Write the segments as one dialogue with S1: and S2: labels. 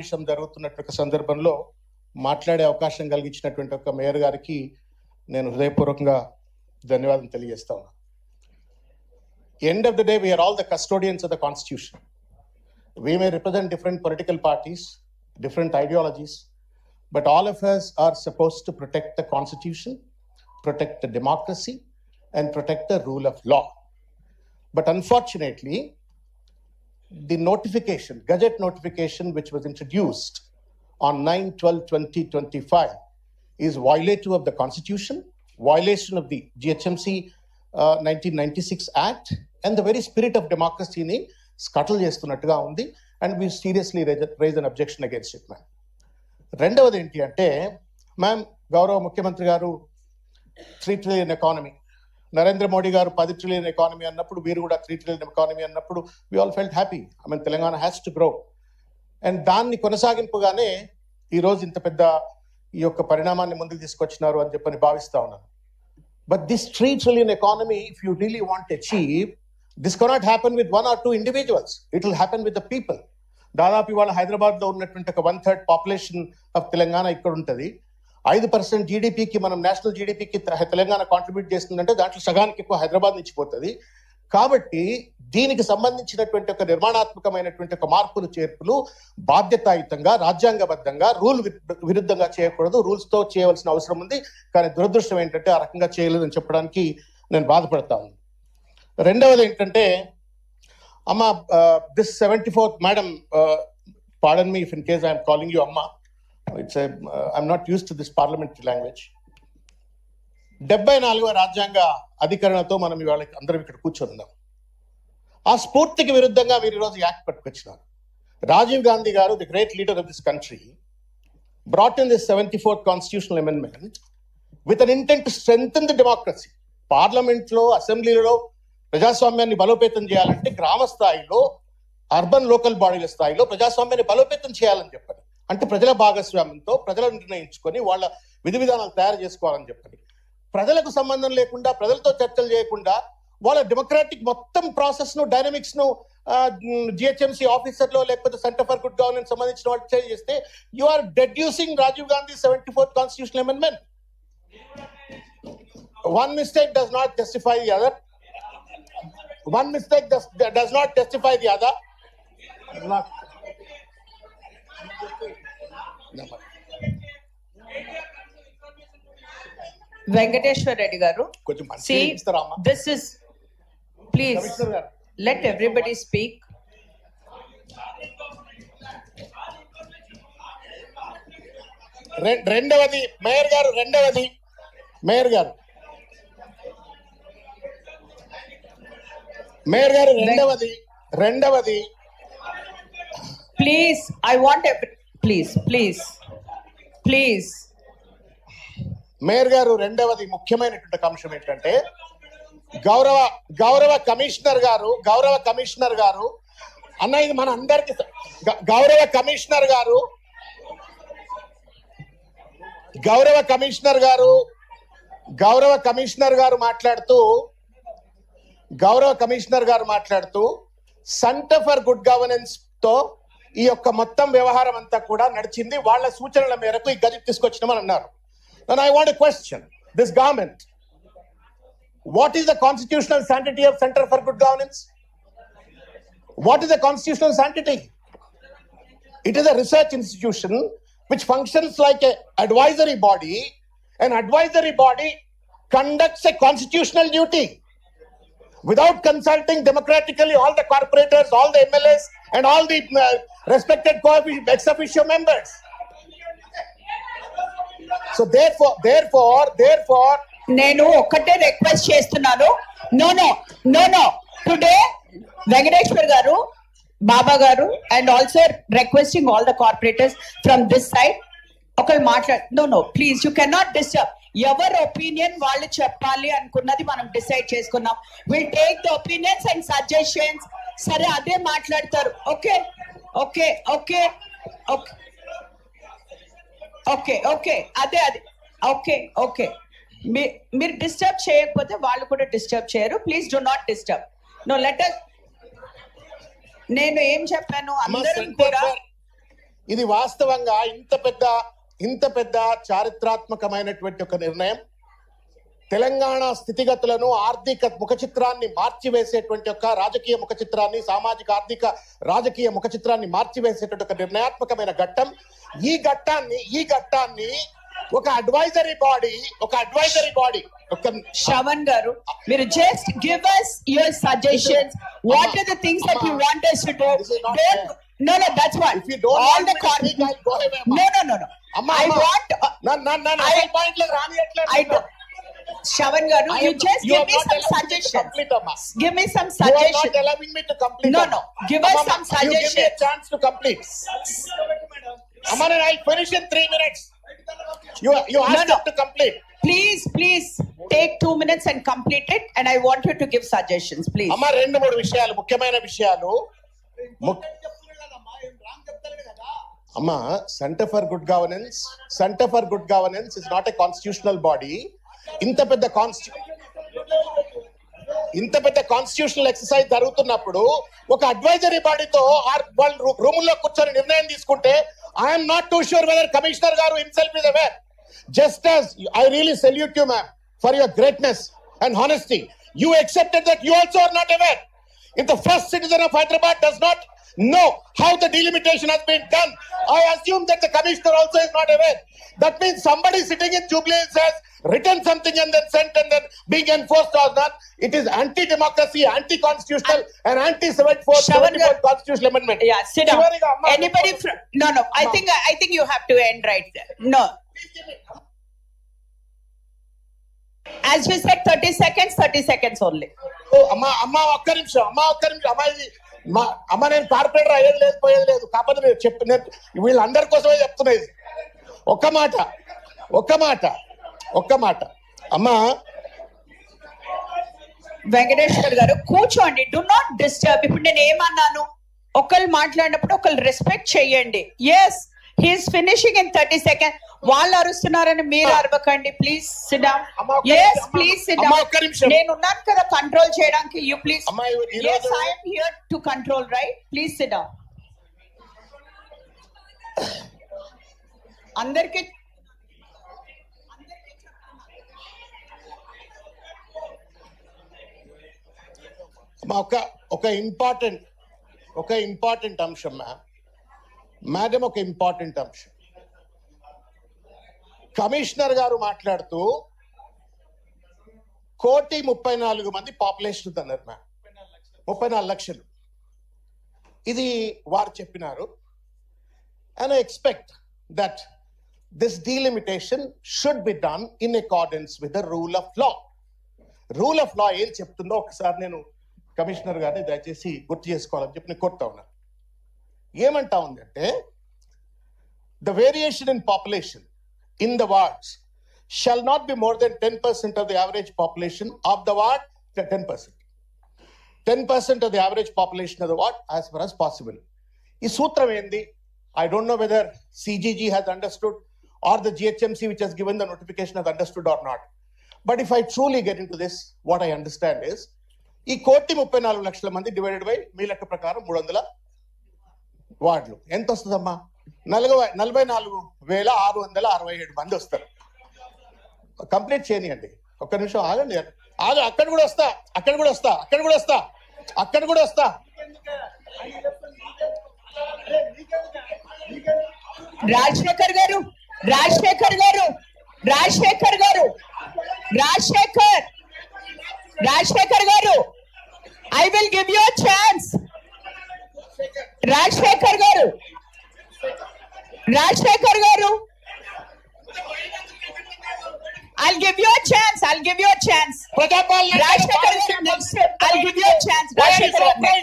S1: విషయం జరుగుతున్నటువంటి సందర్భంలో మాట్లాడే అవకాశం కలిగించినటువంటి ఒక మేయర్ గారికి నేను హృదయపూర్వకంగా ధన్యవాదం తెలియజేస్తా ఉన్నా. End of the day, we are all the custodians of the Constitution. We may represent different political parties, different ideologies, but all of us are supposed to protect the Constitution, protect the democracy, and protect the rule of law. But unfortunately, the notification, Gazette notification, which was introduced on 9/12/2025 is violative of the Constitution, violation of the GHMC 1996 Act, and the very spirit of democracy ni scuttle చేస్తున్నట్టుగా ఉంది. And we seriously raise an objection against it, ma'am. రెండవది ఏంటి అంటే, ma'am, గౌరవ ముఖ్యమంత్రి గారు 3 trillion economy, Narendra Modi గారు 10 trillion economy అన్నప్పుడు, వీరు కూడా 3 trillion ఎకానమీ అన్నప్పుడు we all felt happy. I mean Telangana has to grow. And దాన్ని కొనసాగింపుగానే ఈరోజు ఇంత పెద్ద ఈ యొక్క పరిణామాన్ని ముందుకు తీసుకొచ్చినారు అని చెప్పని భావిస్తా ఉన్నాను. But this 3 trillion economy, if you really want to achieve, this cannot happen with 1 or 2 individuals. It will happen with the people. దాదాపు ఇవాళ హైదరాబాద్ లో ఉన్నటువంటి ఒక 1/3 పాపులేషన్ ఆఫ్ తెలంగాణ ఇక్కడ ఉంటుంది. 5% జీడిపికి, మనం నేషనల్ జీడిపికి తెలంగాణ కాంట్రిబ్యూట్ చేస్తుందంటే దాంట్లో సగానికి ఎక్కువ హైదరాబాద్ నుంచి పోతుంది. కాబట్టి దీనికి సంబంధించినటువంటి ఒక నిర్మాణాత్మకమైనటువంటి ఒక మార్పులు చేర్పులు బాధ్యతాయుతంగా, రాజ్యాంగబద్ధంగా, రూల్ విరుద్ధంగా చేయకూడదు. రూల్స్ తో చేయవలసిన అవసరం ఉంది. కానీ దురదృష్టం ఏంటంటే ఆ రకంగా చేయలేదని చెప్పడానికి నేను బాధపడతా ఉన్నాను. రెండవది ఏంటంటే, అమ్మ, this 74th madam, pardon me if in case I'm calling you అమ్మ, I'm not used to this parliamentary language. 74వ రాజ్యాంగ అధికరణతో మనం ఇవాళ అందరం ఇక్కడ కూర్చొని ఉన్నాం. ఆ స్ఫూర్తికి విరుద్ధంగా మీరు ఈరోజు యాక్ట్ పట్టుకొచ్చినారు. రాజీవ్ గాంధీ గారు, the great leader of this country, brought in this 74th constitutional amendment with an intent to strengthen the democracy. Parliament లో, అసెంబ్లీలో ప్రజాస్వామ్యాన్ని బలోపేతం చేయాలంటే గ్రామ స్థాయిలో, అర్బన్ లోకల్ బాడీల స్థాయిలో ప్రజాస్వామ్యాన్ని బలోపేతం చేయాలని చెప్పని, అంటే ప్రజల భాగస్వామ్యంతో ప్రజలు నిర్ణయించుకొని వాళ్ళ విధి విధానాలు తయారు చేసుకోవాలని చెప్పని, ప్రజలకు సంబంధం లేకుండా, ప్రజలతో చర్చలు చేయకుండా వాళ్ళ డెమోక్రాటిక్ మొత్తం ప్రాసెస్ ను, డైనమిక్స్ ను జిహెచ్ఎంసీ ఆఫీసర్ లో లేకపోతే సెంటర్ ఫర్ గుడ్ గవర్నెన్స్ సంబంధించిన వాళ్ళు చేస్తే you are deducing Rajiv Gandhi 74th constitutional amendment. One mistake does not justify the other. One mistake does not justify the other.
S2: Venkateshwar Reddy garu, see, this is, please let everybody speak.
S1: రెండవది mayor గారు, రెండవది
S2: please, I want please.
S1: Mayor గారు, రెండవది ముఖ్యమైనటువంటి అంశం ఏంటంటే, గౌరవ commissioner గారు అన్న, ఇది మన అందరికి, గౌరవ కమిషనర్ గారు మాట్లాడుతూ సెంటర్ ఫర్ గుడ్ గవర్నెన్స్ తో ఈ యొక్క మొత్తం వ్యవహారం అంతా కూడా నడిచింది, వాళ్ళ సూచనల మేరకు ఈ గజెట్ తీసుకొచ్చినామని అన్నారు. And I want to question this government. What is the constitutional sanctity of Center for Good Governance? What is the constitutional sanctity? It is a research institution which functions like an advisory body. An advisory body conducts a constitutional duty without consulting democratically all the corporators, all the MLAs, and all the respected ex officio members. So therefore
S2: నేను ఒక్కటే request చేస్తున్నాను. No today Venkateshwar గారు, బాబా గారు, and also requesting all the corporators from this side, ఒకళ్ళు no please, you can not disturb. ఎవరి opinion వాళ్ళు చెప్పాలి అనుకున్నది మనం డిసైడ్ చేసుకున్నాం. Will take the opinions and suggestions. సరే, అదే మాట్లాడతారు. ఓకే, అదే ఓకే. మీరు డిస్టర్బ్ చేయకపోతే వాళ్ళు కూడా డిస్టర్బ్ చేయరు. Please do not disturb. No, let us. నేను ఏం చెప్పాను, అందరం కూడా
S1: ఇది వాస్తవంగా ఇంత పెద్ద చారిత్రాత్మకమైనటువంటి ఒక నిర్ణయం తెలంగాణ స్థితిగతులను ఆర్థిక ముఖ చిత్రాన్ని మార్చివేసేటువంటి ఒక రాజకీయ ముఖ చిత్రాన్ని సామాజిక ఆర్థిక రాజకీయ ముఖ చిత్రాన్ని మార్చివేసేటువంటి ఒక నిర్ణయాత్మకమైన ఘట్టం. ఈ ఘట్టాన్ని ఒక అడ్వైజరీ బాడీ ఒక
S2: Shravan garu, మీరు just give us your suggestions. What are the things that you want us to do?
S1: This is not
S2: Don't,
S1: fair.
S2: no, that's what.
S1: If you don't
S2: all
S1: want
S2: the
S1: me to speak, I'll go away, Amma.
S2: No.
S1: Amma,
S2: I
S1: Amma.
S2: want.
S1: నన్ను
S2: I-
S1: అసలు point లోకి రానియట్లేదు.
S2: I don't. Shravan garu, you just
S1: You
S2: give
S1: are
S2: me
S1: not
S2: some
S1: allowing me to
S2: suggestions.
S1: complete, Amma.
S2: Give me some
S1: You are not
S2: suggestions.
S1: allowing me to complete.
S2: No,
S1: Amma.
S2: no. Give us
S1: Amma,
S2: some
S1: You give me a
S2: suggestions.
S1: chance to complete. Amma, then I'll finish in 3 minutes. You asked
S2: No.
S1: them to complete.
S2: Please take 2 minutes and complete it. And I want you to give suggestions, please.
S1: అమ్మ 2-3 విషయాలు ముఖ్యమైన విషయాలు. అమ్మ centre for good governance is not a constitutional body. ఇంత పెద్ద constitutional exercise జరుగుతున్నప్పుడు ఒక advisory బాడీతో వాళ్ళు రూముల్లో కూర్చొని నిర్ణయం తీసుకుంటే I'm not too sure whether commissioner గారు himself is aware. Just as I really salute you, ma'am, for your greatness and honesty. You accepted that you also are not aware. If the first citizen of Hyderabad does not know how the delimitation has been done, I assume that the commissioner also is not aware. That means somebody sitting in Jubilee has written something and then sent and then being enforced or not. It is anti-democracy, anti-constitutional and anti-74 constitutional amendment.
S2: Yeah, sit down.
S1: చివరిగా అమ్మ-
S2: Anybody from, no. I think you have to end right there. No. As you said, 30 seconds only.
S1: అమ్మ ఒక్క నిమిషం ఇది అమ్మ నేను corporator అయ్యేది లేదు పోయేది లేదు. కాకపోతే నేను వీళ్ళందరి కోసమే చెప్తున్నా. ఇది ఒక్క మాట అమ్మ
S2: వెంకటేశ్వర్ గారు కూర్చోండి. Do not disturb. ఇప్పుడు నేను ఏమన్నాను, ఒకళ్ళు మాట్లాడినప్పుడు ఒకళ్ళు రెస్పెక్ట్ చెయ్యండి. Yes, he's finishing in 30 seconds. వాళ్ళు అరుస్తున్నారని మీరు అరవకండి. Please SIT down.
S1: అమ్మ, ఒక్క
S2: ఎస్,
S1: నిమిషం,
S2: ప్లీజ్ సిట్
S1: అమ్మ,
S2: డౌన్.
S1: ఒక్క నిమిషం.
S2: నేను ఉన్నాను కదా కంట్రోల్ చేయడానికి. You please.
S1: అమ్మ, ఈ
S2: ఎస్,
S1: రోజు-
S2: I am here to control, right? Please SIT down. అందరికి
S1: ఒక ఇంపార్టెంట్ అంశం మేడం. ఒక ఇంపార్టెంట్ అంశం. కమిషనర్ గారు మాట్లాడుతూ 1,34,00,000 పాపులేషన్ అన్నారు మ్యామ్. 34 లక్షలు ఇది వారు చెప్పినారు. And I expect that this delimitation should be done in accordance with the rule of law. Rule of law ఏం చెప్తుందో ఒకసారి నేను కమిషనర్ గారిని దయచేసి గుర్తు చేసుకోవాలని చెప్పి నేను కోరుతా ఉన్నాను. ఏమంటా ఉందంటే, the variation in population in the wards shall not be more than 10% of the average population of the ward. 10% of the average population of the ward as far as possible. Ee sutram endi? I don't know whether CGG has understood or the GHMC which has given the notification has understood or not. But if I truly get into this, what I understand is, ee 1,34,00,000 mandi divided by మీ లెక్క ప్రకారం 300 వార్డులు ఎంత వస్తుందమ్మా? 44,667 మంది వస్తారు. Complete చేయనియండి. ఒక్క నిమిషం ఆగండి. అక్కడ కూడా వస్తా.
S2: రాజశేఖర్ గారు, I will give you a chance. Rajshekar garu, I'll give you a chance. Rajshekar garu, next, I'll give you a chance. Rajshekar garu.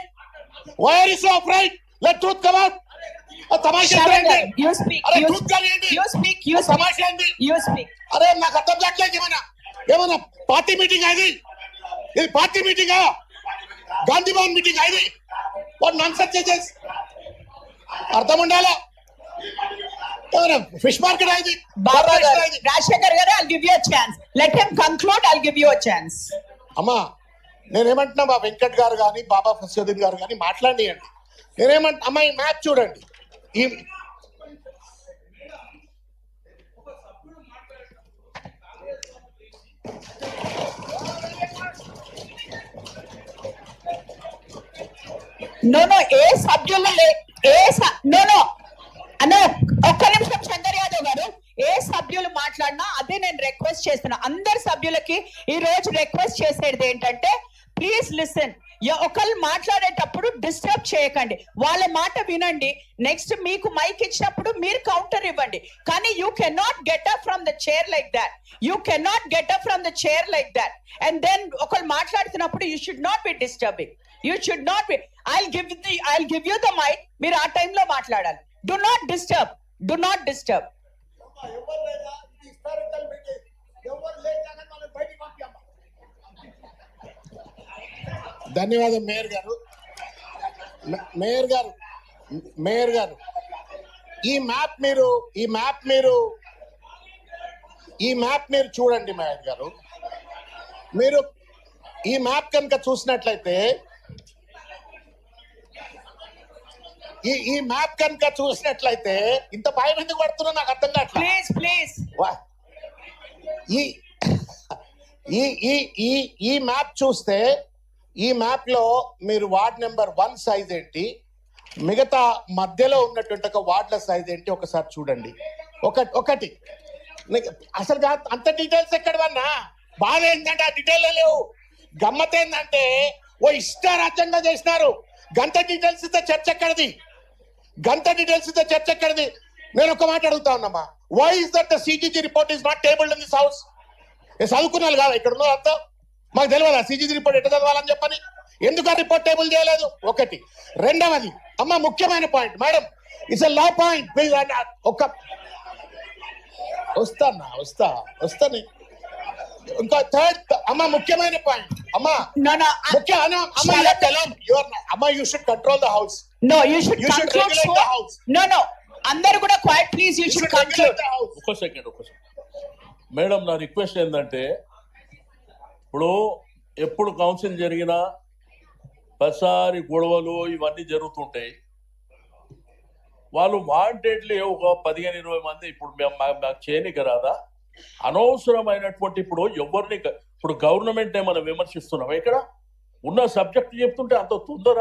S1: Why are you so afraid? Let truth come out.
S2: Shravan garu, you speak.
S1: అరే నాకు అర్థం కావట్లేదు. ఏమన్నా party meeting ఇది party మీటింగా? Gandhi Bhavan meeting ఇది? What nonsense చేసేసి అర్థం ఉండాలా? ఏమన్నా ఫిష్ మార్కెట్ ఇది?
S2: Baba garu, Rajshekar garu, I'll give you a chance. Let him conclude. I'll give you a chance.
S1: అమ్మా నేనేమంటున్నా, మా వెంకట్ గారు కానీ బాబా ఫసీయుద్దీన్ గారు కానీ మాట్లాడియండి. నేనేమంటున్నా, అమ్మా ఈ మ్యాప్ చూడండి.
S2: నో ఏ సభ్యులు నో అన్న ఒక్క నిమిషం శంకర్ యాదవ్ గారు, ఏ సభ్యులు మాట్లాడినా అదే నేను రిక్వెస్ట్ చేస్తున్నా. అందరు సభ్యులకి ఈ రోజు రిక్వెస్ట్ చేసేది ఏంటంటే ప్లీజ్ లిసన్. ఒకళ్ళు మాట్లాడేటప్పుడు డిస్టర్బ్ చేయకండి, వాళ్ళ మాట వినండి. నెక్స్ట్ మీకు మైక్ ఇచ్చినప్పుడు మీరు కౌంటర్ ఇవ్వండి. కానీ you can not get up from the chair like that. You can not get up from the chair like that. And then ఒకళ్ళు మాట్లాడుతున్నప్పుడు you should not be disturbing. You should not be. I'll give you the mic. మీరు ఆ టైంలో మాట్లాడాలి. Do not disturb. Do not disturb.
S1: ధన్యవాదం mayor గారు. Mayor గారు ఈ మ్యాప్ మీరు చూడండి. మేయర్ గారు మీరు ఈ మ్యాప్ కనుక చూసినట్లయితే ఇంత భయం ఎందుకు పడుతున్నా నాకు అర్థం కావట్లేదు.
S2: ప్లీజ్
S1: ఈ మ్యాప్ చూస్తే ఈ మ్యాప్ లో మీరు వార్డ్ నెంబర్ 1 సైజ్ ఏంటి, మిగతా మధ్యలో ఉన్నటువంటి ఒక వార్డుల సైజ్ ఏంటి ఒకసారి చూడండి. ఒకటి అసలు అంత డీటెయిల్స్ ఎక్కడవన్నా బాధ ఏంటంటే ఆ డీటెయిల్ లేవు. గమ్మత్ ఏంటంటే ఓ ఇష్టారాజ్యంగా చేసినారు. గంత డీటెయిల్స్ ఇస్తే చర్చ ఎక్కడిది? నేను ఒక మాట అడుగుతా ఉన్నామా, why is that the CAG report is not tabled in this house? చదువుకున్నాను కాదా ఇక్కడ ఉన్న అంతా? మాకు తెలియదా సిజిజి రిపోర్ట్ ఎట్లా చదవాలని చెప్పని? ఎందుకు ఆ రిపోర్ట్ టేబుల్ చేయలేదు? ఒకటి. రెండవది అమ్మ ముఖ్యమైన point madam, it's a law point. Please ఒక వస్తాను. ఇంకా థర్డ్ అమ్మ ముఖ్యమైన పాయింట్ అమ్మ you should control the house.
S2: No, you should
S1: regulate the house.
S2: No. అందరూ కూడా quiet please. You should
S3: regulate the house. ఒక్క సెకండ్. మేడం నా రిక్వెస్ట్ ఏంటంటే ఇప్పుడు ఎప్పుడు కౌన్సిల్ జరిగినా ప్రతిసారి గొడవలు ఇవన్నీ జరుగుతుంటాయి. వాళ్ళు వాంటెడ్లీ ఒక 15-20 మంది ఇప్పుడు మాకు చేయనిక రాదా? అనవసరమైనటువంటి ఇప్పుడు గవర్నమెంట్ మనం విమర్శిస్తున్నాం. ఇక్కడ ఉన్న సబ్జెక్ట్ చెప్తుంటే అంత తొందర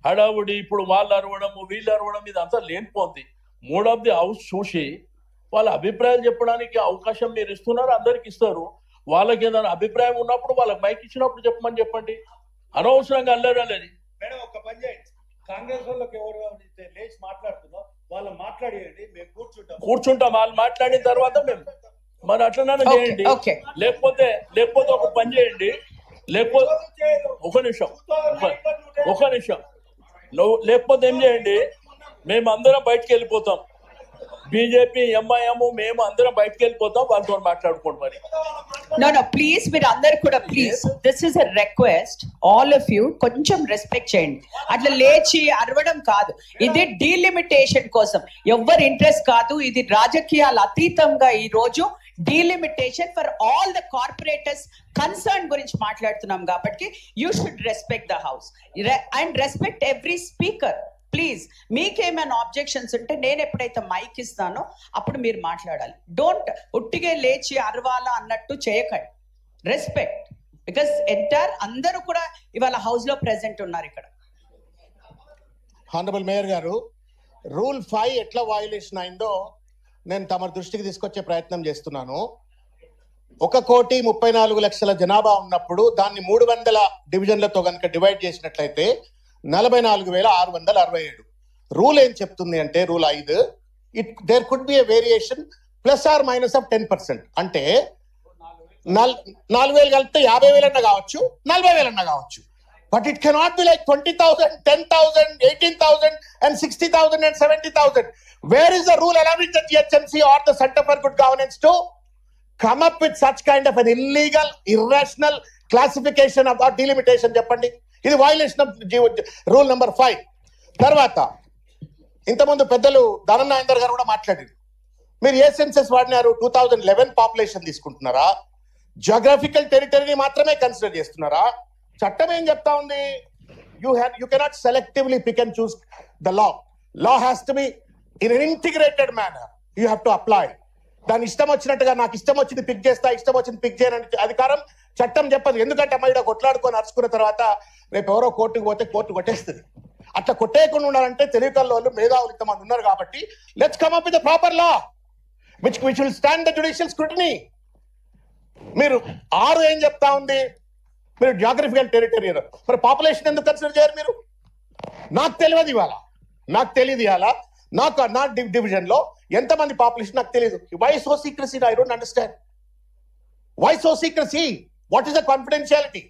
S3: హడావుడి, ఇప్పుడు వాళ్ళు అరవడము వీళ్ళు అరవడం, ఇది అంతా లేనిపోంది. మూడ్ ఆఫ్ ది హౌస్ చూసి వాళ్ళ అభిప్రాయాలు చెప్పడానికి అవకాశం మీరు ఇస్తున్నారు, అందరికి ఇస్తారు. వాళ్ళకి ఏదైనా అభిప్రాయం ఉన్నప్పుడు వాళ్ళకి మైక్ ఇచ్చినప్పుడు చెప్పండి. అనవసరంగా అల్లరలేదు.
S4: మేడం ఒక పని చేయండి, కాంగ్రెస్ వాళ్ళకి ఎవరు లేచి మాట్లాడుతున్నాం వాళ్ళు మాట్లాడేయండి, మేము
S3: కూర్చుంటాం. వాళ్ళు మాట్లాడిన తర్వాత మేము మరి అట్లనే చేయండి. లేకపోతే ఒక పని చేయండి, లేకపోతే ఒక నిమిషం లేకపోతే ఏం చేయండి, మేము అందరం బయటకు వెళ్ళిపోతాం. బీజేపీ ఎంఐఎం మేము అందరం బయటకు వెళ్ళిపోతాం, వాళ్ళతో మాట్లాడుకోండి. మరి
S2: No, please మీరు అందరు కూడా please, this is a request, all of you కొంచెం రెస్పెక్ట్ చేయండి. అట్లా లేచి అరవడం కాదు, ఇది డీలిమిటేషన్ కోసం ఎవ్వరు ఇంట్రెస్ట్ కాదు. ఇది రాజకీయాల అతీతంగా ఈ రోజు delimitation for all the corporators concern గురించి మాట్లాడుతున్నాం. కాబట్టి you should respect the house and respect every speaker. Please మీకేమైనా ఆబ్జెక్షన్స్ ఉంటే నేను ఎప్పుడైతే మైక్ ఇస్తానో అప్పుడు మీరు మాట్లాడాలి. డోంట్ ఉట్టిగా లేచి అరవాలా అన్నట్టు చేయకండి. రెస్పెక్ట్, బికాస్ ఎంటైర్ అందరూ కూడా ఇవాళ హౌస్ లో ప్రెసెంట్ ఉన్నారు ఇక్కడ.
S1: హానరబుల్ మేయర్ గారు, రూల్ 5 ఎట్లా వయలేషన్ అయిందో నేను తమ దృష్టికి తీసుకొచ్చే ప్రయత్నం చేస్తున్నాను. 1,34,00,000 జనాభా ఉన్నప్పుడు దాన్ని 300 డివిజన్లతో కనుక డివైడ్ చేసినట్లయితే 44,667. రూల్ ఏం చెప్తుంది అంటే rule 5, there could be a variation +or- 10%. అంటే 4,000 కలిపితే 50,000 అన్న కావచ్చు, 40,000 అన్న కావచ్చు. But it cannot be like 20,000, 10,000, 18,000 and 60,000 and 70,000. Where is the rule allowing the GHMC or the Center for Good Governance to come up with such kind of an illegal, irrational classification about delimitation? చెప్పండి, ఇది violation of rule number 5. తర్వాత ఇంతకుముందు పెద్దలు దానం నాయందర్ గారు కూడా మాట్లాడారు. మీరు ఏ సెన్సెస్ వాడినారు? 2011 పాపులేషన్ తీసుకుంటున్నారా? జియోగ్రఫికల్ టెరిటరీని మాత్రమే కన్సిడర్ చేస్తున్నారా? చట్టం ఏం చెప్తా ఉంది? You cannot selectively pick and choose the law. Law has to be in an integrated manner. You have to apply. దాని ఇష్టం వచ్చినట్టుగా నాకు ఇష్టం వచ్చింది పిక్ చేస్తా, ఇష్టం వచ్చింది పిక్ చేయని అధికారం చట్టం చెప్పదు. ఎందుకంటే అమ్మాయి కొట్లాడుకొని అరుచుకున్న తర్వాత రేపు ఎవరో కోర్టుకు పోతే కోర్టు కొట్టేస్తుంది. అట్లా కొట్టేయకుండా ఉండాలంటే తెలివికల్లో వాళ్ళు మేధావులు ఇంతమంది ఉన్నారు కాబట్టి let's come up with the proper law which will stand the judicial scrutiny. మీరు 6 ఏం చెప్తా ఉంది, మీరు జియోగ్రఫికల్ టెరిటరీ, మరి పాపులేషన్ ఎందుకు కన్సిడర్ చేయరు మీరు? నాకు తెలియదు ఇవాళ, నా డివిజన్ లో ఎంతమంది పాపులేషన్ నాకు తెలియదు. Why so secrecy? I don't understand. Why so secrecy? What is the confidentiality?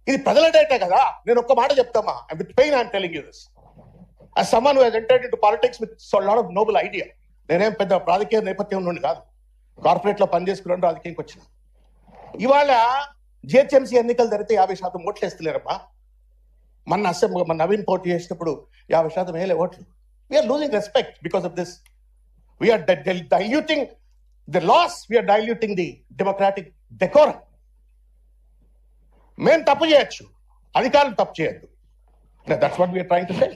S1: ఇది ప్రజల డేటా కదా. నేను ఒక్క మాట చెప్తామా, with pain I'm telling you this as someone who has entered into politics with a lot of noble idea. నేనేం పెద్ద రాజకీయ నేపథ్యం నుండి కాదు, కార్పొరేట్ లో పనిచేసుకున్నాను, రాజకీయంకి వచ్చిన. ఇవాళ జిహెచ్ఎంసీ ఎన్నికలు జరిగితే 50% ఓట్లు వేస్తలేరమ్మా. మన నవీన్ పోటీ చేసినప్పుడు 50% వేలే ఓట్లు. We're losing respect because of this. We're diluting the laws, we're diluting the democratic decorum. మేము తప్పు చేయొచ్చు, అధికారులు తప్పు చేయొద్దు. That's what we're trying to say.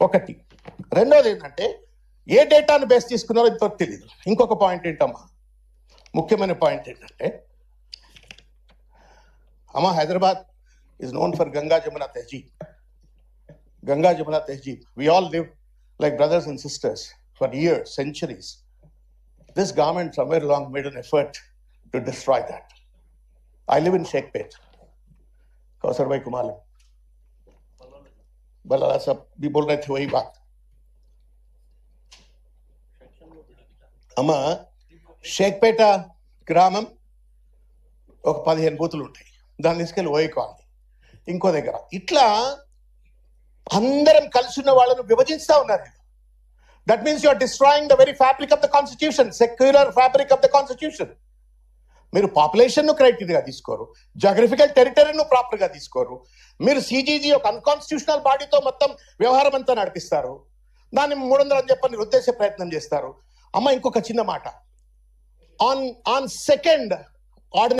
S1: ఒకటి. రెండోది ఏంటంటే ఏ డేటాను బేస్ తీసుకున్నారో ఇంతవరకు తెలియదు. ఇంకొక పాయింట్ ఏంటమ్మా, ముఖ్యమైన పాయింట్ ఏంటంటే అమ్మా, Hyderabad is known for Ganga Jamuna Tehzeeb. Ganga Jamuna Tehzeeb. We all live like brothers and sisters for years, centuries. This government somewhere along made an effort to destroy that. I live in Shekhpet. Kausar bhai को मालूम, बलाला सब भी बोल रहे थे वही बात. అమ్మా, షేక్పేట గ్రామం ఒక 15 బూతులు ఉంటాయి. దాన్ని తీసుకెళ్ళి ఓయి కాలనీ, ఇంకో దగ్గర, ఇట్లా అందరం కలిసి ఉన్న వాళ్ళను విభజిస్తా ఉన్నారు. That means you are destroying the very fabric of the constitution, secular fabric of the constitution. మీరు పాపులేషన్ ను క్రైటీరియా తీసుకోరు, జాగ్రఫికల్ టెరిటరీను ప్రాపర్ గా తీసుకోరు. మీరు సిజీజీ ఒక అన్కాన్స్టిట్యూషనల్ బాడీతో మొత్తం వ్యవహారం అంతా నడిపిస్తారు. దాన్ని 300 అని చెప్పని ఉద్దేశ ప్రయత్నం చేస్తారు. అమ్మ, ఇంకొక చిన్న మాట, ఆన్ సెకండ్ ఆర్డినరీ